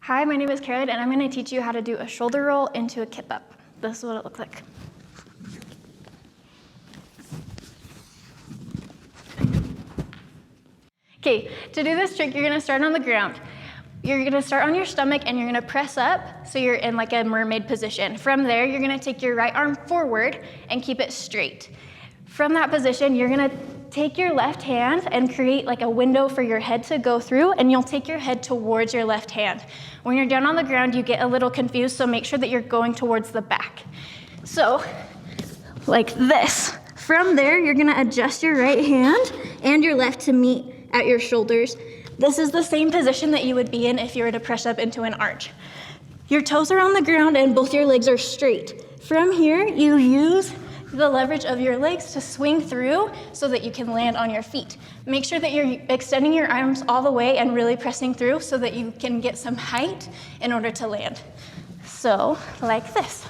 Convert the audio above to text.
Hi, my name is Caroline, and I'm going to teach you how to do a shoulder roll into a kip up. This is what it looks like. Okay, to do this trick, you're going to start on the ground. You're going to start on your stomach, and you're going to press up so you're in like a mermaid position. From there, you're going to take your right arm forward and keep it straight. From that position, you're going to take your left hand and create like a window for your head to go through, and you'll take your head towards your left hand. When you're down on the ground, you get a little confused, so make sure that you're going towards the back. So, like this. From there, you're gonna adjust your right hand and your left to meet at your shoulders. This is the same position that you would be in if you were to press up into an arch. Your toes are on the ground and both your legs are straight. From here, you use the leverage of your legs to swing through so that you can land on your feet. Make sure that you're extending your arms all the way and really pressing through so that you can get some height in order to land. So, like this.